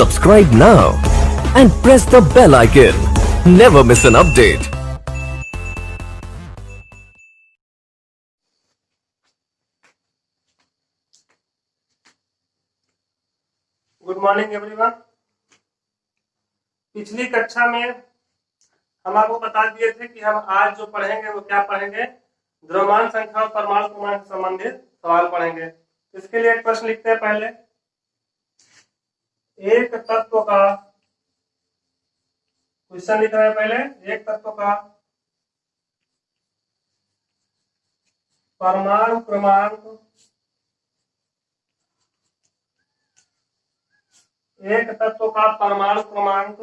Subscribe now and press the bell icon. Never miss an update. Good morning everyone. पिछली कक्षा में हम आपको बता दिए थे कि हम आज जो पढ़ेंगे वो क्या पढ़ेंगे, द्रव्यमान संख्या और परमाणु क्रमांक से संबंधित सवाल पढ़ेंगे। इसके लिए एक प्रश्न लिखते हैं। पहले एक तत्व का क्वेश्चन लिख रहे हैं। पहले एक तत्व का परमाणु क्रमांक, एक तत्व का परमाणु क्रमांक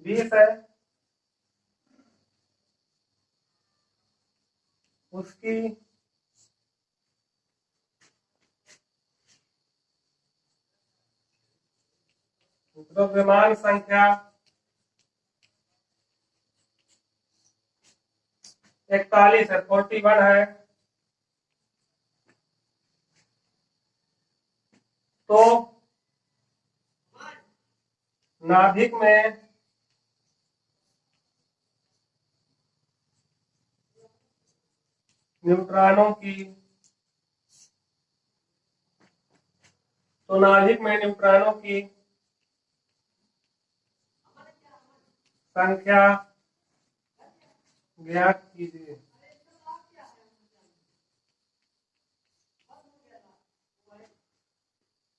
20 है। उसकी द्रव्यमान संख्या 41 है, 41 है। तो नाभिक में न्यूट्रॉनों की संख्या ज्ञात कीजिए।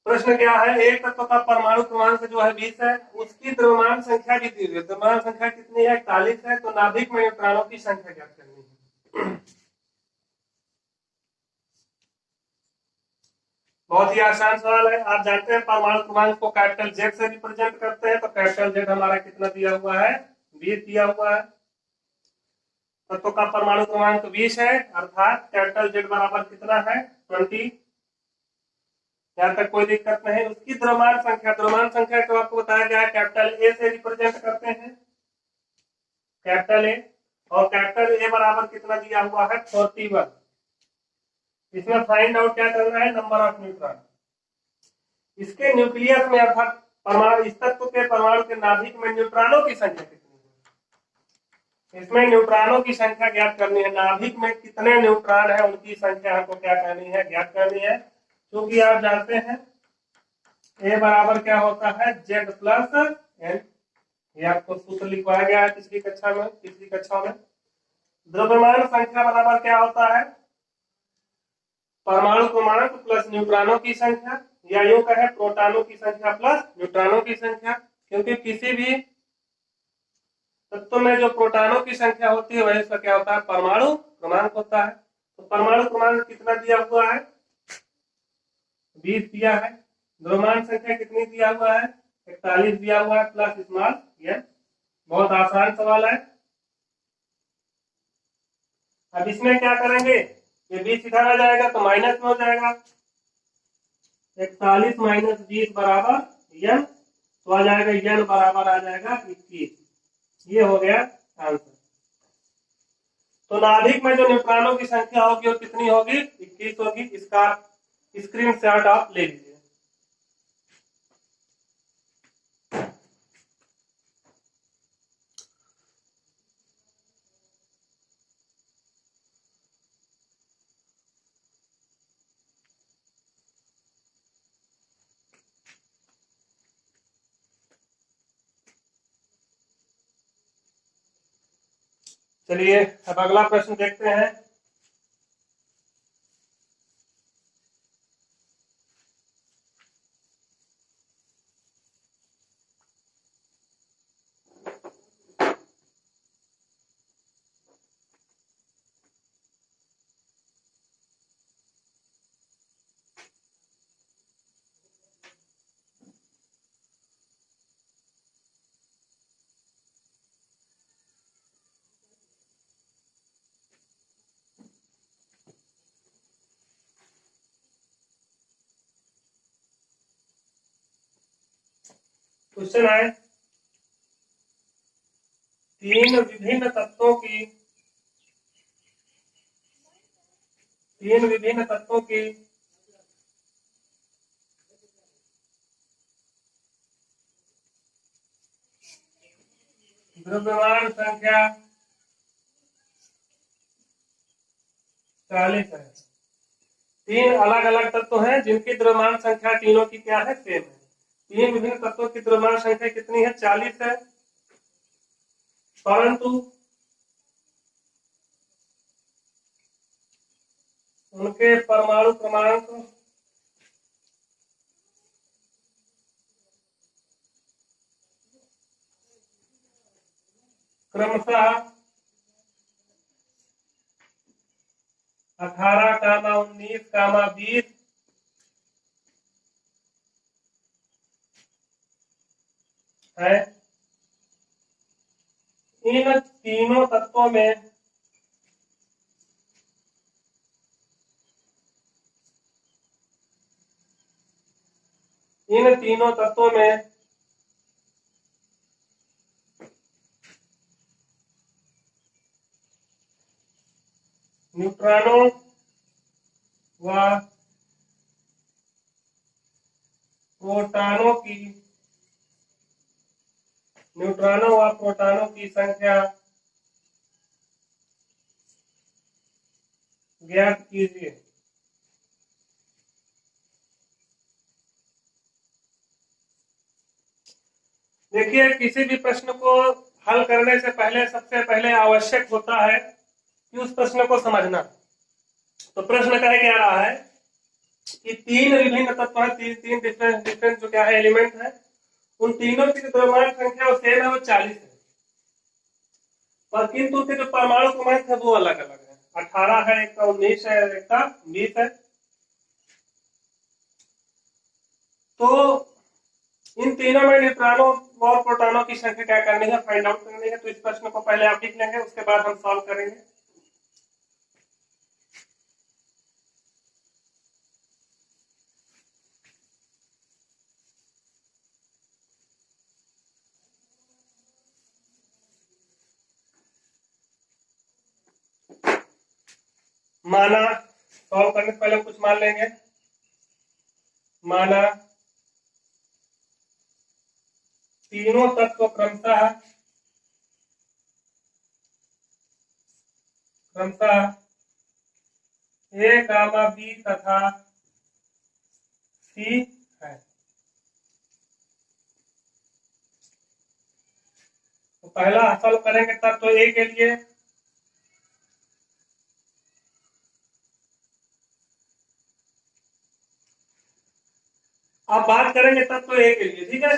प्रश्न क्या है, एक तत्व का परमाणु क्रमांक जो है 20 है, उसकी द्रव्यमान संख्या भी दी हुई है। द्रव्यमान संख्या कितनी है? 41 है। तो नाभिक में न्यूट्रॉनों की संख्या ज्ञात करनी है। बहुत ही आसान सवाल है। आप जानते हैं परमाणु क्रमांक को कैपिटल जेड से रिप्रेजेंट करते हैं। तो कैपिटल जेड हमारा कितना दिया हुआ है? 20 दिया हुआ है। तत्व का परमाणु क्रमांक 20 है, अर्थात कैपिटल जेड बराबर कितना है? 20। यहाँ तक कोई दिक्कत नहीं। उसकी द्रव्यमान संख्या को आपको बताया गया है कैपिटल ए से रिप्रेजेंट करते हैं, कैपिटल ए। और कैपिटल ए बराबर कितना दिया हुआ है? 41। इसमें फाइंड आउट क्या करना है? Number of neutron. इसके न्यूक्लियस में अर्थात परमाणु, इस तत्व के परमाणु के नाभिक में न्यूट्रॉनों की संख्या कितनी है? इसमें न्यूट्रॉनों की संख्या ज्ञात करनी है। नाभिक में कितने न्यूट्रॉन है उनकी संख्या हमको क्या करनी है? ज्ञात करनी है। क्योंकि आप जानते हैं ए बराबर क्या होता है? Z plus N. ये आपको सूत्र लिखवाया गया है पिछली कक्षा में। द्रव्यमान संख्या बराबर क्या होता है? परमाणु क्रमांक प्लस न्यूट्रॉनों की संख्या, या यूं कहे प्रोटॉनों की संख्या प्लस न्यूट्रॉनों की संख्या। क्योंकि किसी भी तत्व में जो प्रोटॉनों की संख्या होती है वही उसका क्या होता है? परमाणु क्रमांक होता है। तो परमाणु क्रमांक कितना दिया हुआ है? 20 दिया है। द्रव्यमान संख्या कितनी दिया हुआ है? 41 दिया हुआ है, प्लस स्मॉल एन। बहुत आसान सवाल है। अब इसमें क्या करेंगे? ये 20 इधर आ जाएगा तो माइनस में हो जाएगा। 41 माइनस 20 बराबर एन। तो आ जाएगा एन बराबर आ जाएगा 21। ये हो गया आंसर। तो नाभिक में जो न्यूट्रॉनों की संख्या होगी वो कितनी होगी? 21 होगी। इसका स्क्रीनशॉट आप ले लीजिए। चलिए अब अगला प्रश्न देखते हैं। क्वेश्चन है, तीन विभिन्न तत्वों की द्रव्यमान संख्या 40 है। तीन अलग अलग तत्व हैं जिनकी द्रव्यमान संख्या तीनों की क्या है, सेम है। तीन विभिन्न तत्वों की द्रव्यमान संख्या कितनी है, 40 है, परंतु उनके परमाणु क्रमांक क्रमशः 18, 19, 20 है। इन तीनों तत्वों में न्यूट्रॉनों व प्रोटॉनों की संख्या ज्ञात कीजिए। देखिए, किसी भी प्रश्न को हल करने से पहले सबसे पहले आवश्यक होता है कि उस प्रश्न को समझना। तो प्रश्न कह क्या रहा है कि तीन विभिन्न तत्व है, तीन डिफरेंट जो क्या है एलिमेंट है, उन तीनों की द्रव्यमान संख्या वो सेम है, वो 40 है, पर किंतु उसके जो परमाणु क्रमांक है वो अलग अलग है। 18 है, एक का 19 है, एक का 20 है। तो इन तीनों में न्यूट्रॉनों और प्रोटॉनों की संख्या क्या करनी है, फाइंड आउट करनी है। तो इस प्रश्न को पहले आप लिख लेंगे, उसके बाद हम सॉल्व करेंगे। माना, सॉल्व करने से पहले कुछ मान लेंगे। माना तीनों तत्व क्रमशः ए, गामा, बी तथा सी है। तो पहला सॉल्व करेंगे तत्व ए के लिए। अब बात करेंगे तत्व ए के लिए, ठीक है।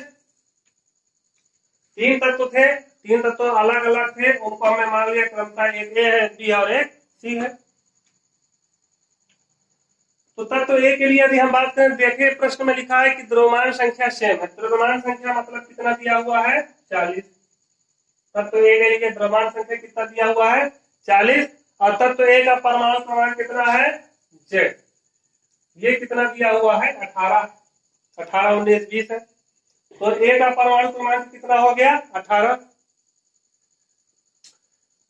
तीन तत्व थे, तीन तत्व अलग अलग थे, उनको हमने मान लिया क्रमशः एक ए है, बी और एक सी है। तो तत्व ए के लिए यदि हम बात करें, देखिए प्रश्न में लिखा है कि द्रव्यमान संख्या सेम है। द्रव्यमान संख्या मतलब कितना दिया हुआ है, 40। तत्व ए के लिए द्रव्यमान संख्या कितना दिया हुआ है, 40। और तत्व ए का परमाणु क्रमांक कितना है, जेड। ये कितना दिया हुआ है, 18। 18, 19, 20 है। तो ए का परमाणु क्रमांक कितना हो गया, 18।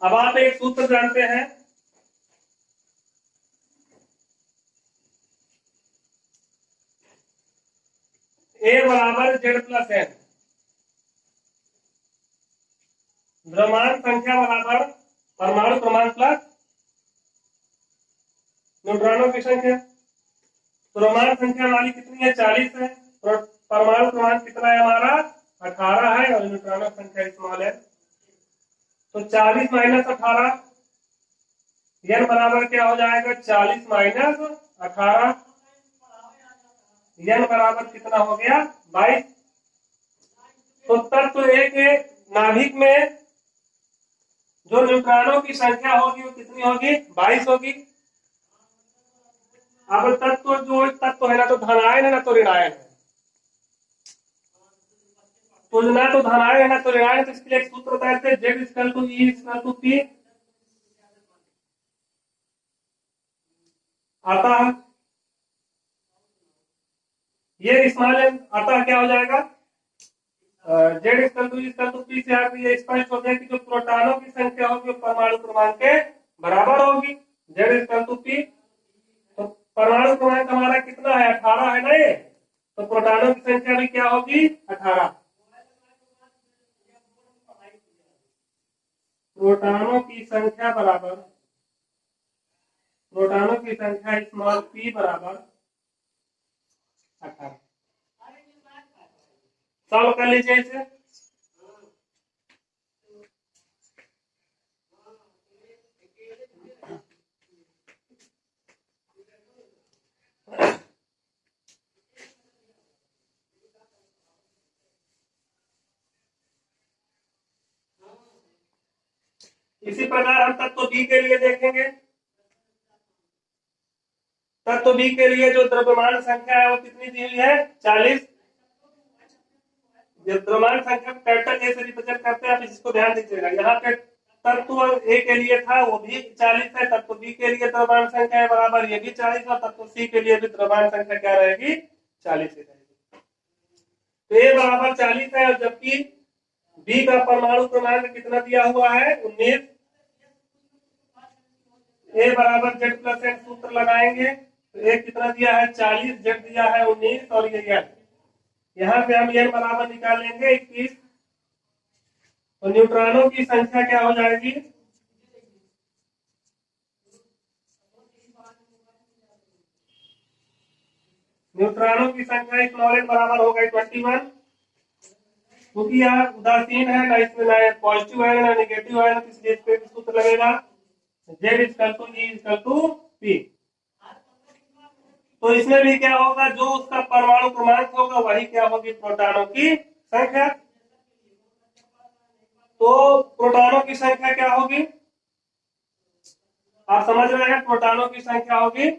अब आप एक सूत्र जानते हैं, ए बराबर जेड प्लस एन। द्रव्यमान संख्या बराबर परमाणु क्रमांक प्लस न्यूट्रॉनों की संख्या। द्रव्यमान संख्या हमारी कितनी है, 40 है। परमाणु क्रमांक कितना है हमारा, 18 है, और न्यूट्रॉनों की संख्या स्मॉल है। तो 40 माइनस 18, एन बराबर क्या हो जाएगा, 40 माइनस 18। एन बराबर कितना हो गया, 22। तो तत्व ए के नाभिक में जो न्यूट्रॉनों की संख्या होगी वो कितनी होगी, 22 होगी। अब तत्व है ना तो धनायन है ना तो ऋणायन है। तो ना तो धनायन है ना तो ऋणायन, तो इसके लिए एक सूत्र बताते हैं, Z equal to E equal to P. अतः ये स्मॉल एन, अतः क्या हो जाएगा, Z equal to E equal to P से आप ये स्पष्ट हो गया कि जो प्रोटॉनों की संख्या होगी वो परमाणु क्रमांक के बराबर होगी, जेड इक्वल टू पी। तो परमाणु क्रमांक हमारा कितना है, 18 है ना ये, तो प्रोटॉनों की संख्या भी क्या होगी, 18। प्रोटॉनों की संख्या बराबर, प्रोटॉनों की संख्या स्मॉल p बराबर 18। सॉल्व कर लीजिए इसे। इसी प्रकार हम तत्व बी के लिए देखेंगे। तत्व बी के लिए जो द्रव्यमान संख्या है वो कितनी दी हुई है, 40। द्रव्यमान संख्या कैपिटल ए से रिप्रेजेंट करते हैं, आप इसको ध्यान दीजिएगा। यहाँ पे तत्व ए के लिए था वो भी 40 है, तत्व बी के लिए द्रव्यमान संख्या है बराबर ये भी 40 और तत्व सी के लिए भी द्रव्यमान संख्या क्या रहेगी, 40 ही रहेगी। तो ए बराबर 40 है और जबकि बी का परमाणु क्रमांक कितना दिया हुआ है, 19। ए बराबर जेड प्लस एन सूत्र लगाएंगे तो ए कितना दिया है 40, जेड दिया है 19 और ये एन, यहाँ पे हम एन बराबर निकालेंगे 21। तो न्यूट्रॉनों की संख्या क्या हो जाएगी, न्यूट्रॉनों की संख्या स्मॉल एन बराबर हो गई 21। क्योंकि यह उदासीन है, ना इसमें ना पॉजिटिव है ना नेगेटिव है, तो इसलिए इस पे सूत्र लगेगा Z equal to E equal to P. तो इसमें भी क्या होगा, जो उसका परमाणु क्रमांक होगा वही क्या होगी, प्रोटॉनों की संख्या। तो प्रोटॉनों की संख्या क्या होगी, आप समझ रहे हैं, प्रोटॉनों की संख्या होगी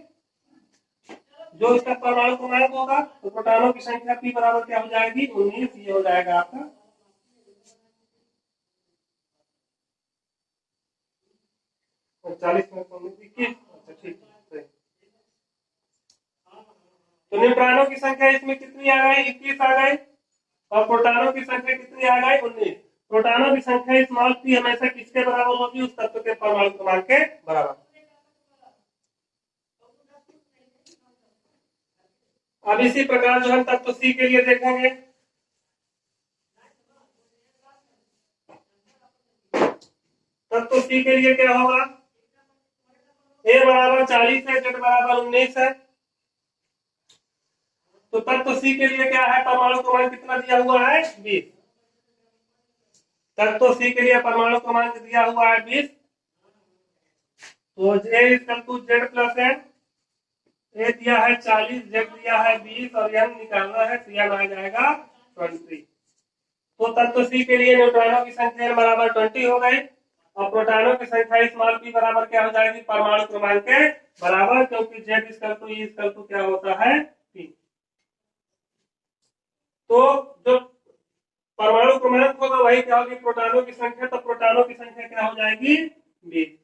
जो इसका परमाणु क्रमांक होगा। तो प्रोटॉनों की संख्या पी बराबर क्या हो जाएगी, 19। ये हो जाएगा आपका 40 में 21। अच्छा ठीक है। तो न्यूट्रॉनों की संख्या इसमें कितनी आ गई, 21 आ गई और प्रोटॉनों की संख्या कितनी आ गई, 19। प्रोटॉनों की संख्या स्मॉल पी हमेशा किसके बराबर होगी, उस तत्व के परमाणु क्रमांक के बराबर। अब इसी प्रकार जो हम तत्व सी के लिए देखेंगे, तत्व सी के लिए क्या होगा, ए बराबर 40 है, जेड बराबर 19 है। तो तत्व सी के लिए क्या है, परमाणु क्रमांक कितना दिया हुआ है, 20। तत्व सी के लिए परमाणु क्रमांक दिया हुआ है 20। तो A equal to Z plus N, A दिया है 40, जेड दिया है 20 और एन निकालना है तो एन आ जाएगा 20। तो तत्व सी के लिए न्यूट्रॉनों की संख्या बराबर 20 हो गई और प्रोटॉनों की संख्या स्मॉल पी बराबर क्या हो जाएगी, परमाणु क्रमांक के बराबर, क्योंकि Z equal to E equal to क्या होता है, पी। तो जो परमाणु क्रमांक होगा वही क्या होगी, प्रोटॉनों की संख्या। तो प्रोटॉनों की संख्या क्या हो जाएगी, 20।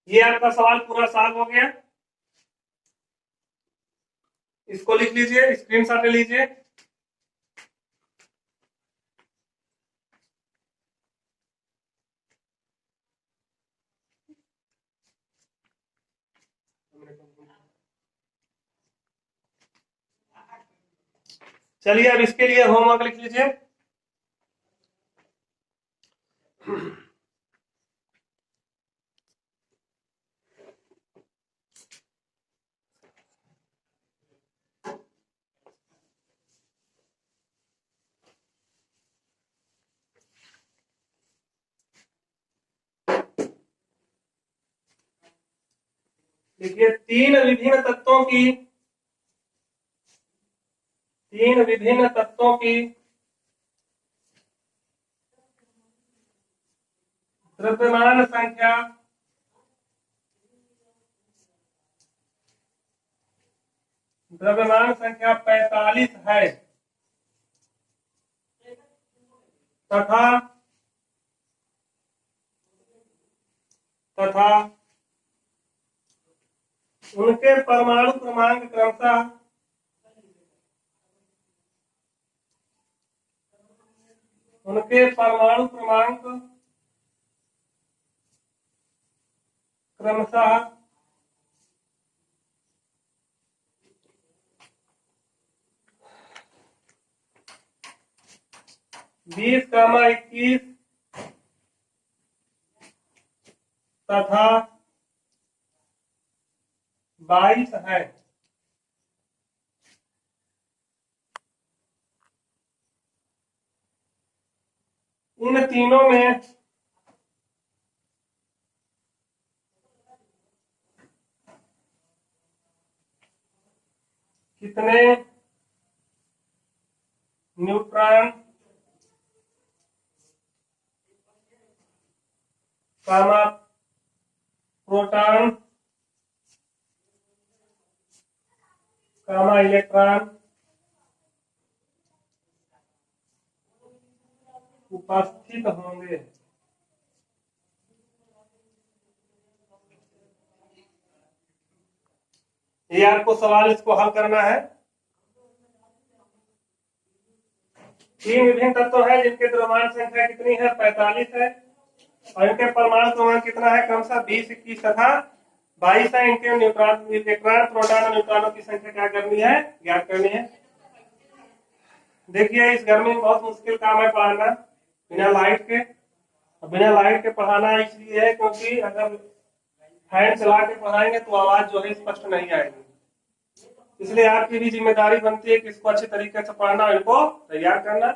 ये आपका सवाल पूरा सॉल्व हो गया। इसको लिख लीजिए, स्क्रीनशॉट ले लीजिए। चलिए अब इसके लिए होमवर्क लिख लीजिए। देखिए तीन विभिन्न तत्वों की द्रव्यमान संख्या द्रव्यमान संख्या 45 है तथा तथा उनके परमाणु क्रमांक क्रमशः उनके परमाणु क्रमांक क्रमशः 20, 21 तथा 22 है। इन तीनों में कितने न्यूट्रॉन कामा प्रोटॉन कामा इलेक्ट्रॉन उपस्थित होंगे। ये आपको सवाल इसको हल करना है। तीन विभिन्न तत्व है जिनके द्रव्यमान संख्या कितनी है, 45 है, और इनके परमाणु क्रमांक कितना है, क्रमशः 20, 21 तथा 22 है। इनके न्यूट्रॉन, इलेक्ट्रॉन, प्रोटॉन और न्यूट्रॉनों की संख्या क्या करनी है, ज्ञात करनी है। देखिए इस गर्मी में बहुत मुश्किल काम है पढ़ाना बिना लाइट के। बिना लाइट के पढ़ाना इसलिए है क्योंकि अगर फैन चला के पढ़ाएंगे तो आवाज जो है स्पष्ट नहीं आएगी। इसलिए आपकी भी जिम्मेदारी बनती है कि इसको अच्छे तरीके से पढ़ना और इनको तैयार करना।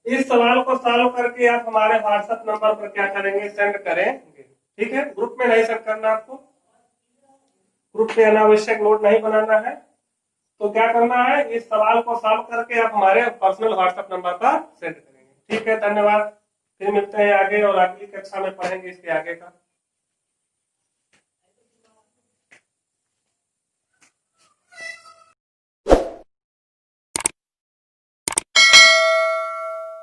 इस सवाल को सॉल्व करके आप हमारे व्हाट्सएप नंबर पर क्या करेंगे, सेंड करेंगे। ठीक है, ग्रुप में नहीं सेंड करना, आपको ग्रुप पे अनावश्यक नोट नहीं बनाना है। तो क्या करना है, इस सवाल को सॉल्व करके आप हमारे पर्सनल व्हाट्सएप नंबर पर सेंड करेंगे। ठीक है, धन्यवाद। फिर मिलते हैं आगे और अगली कक्षा में पढ़ेंगे इसके आगे का।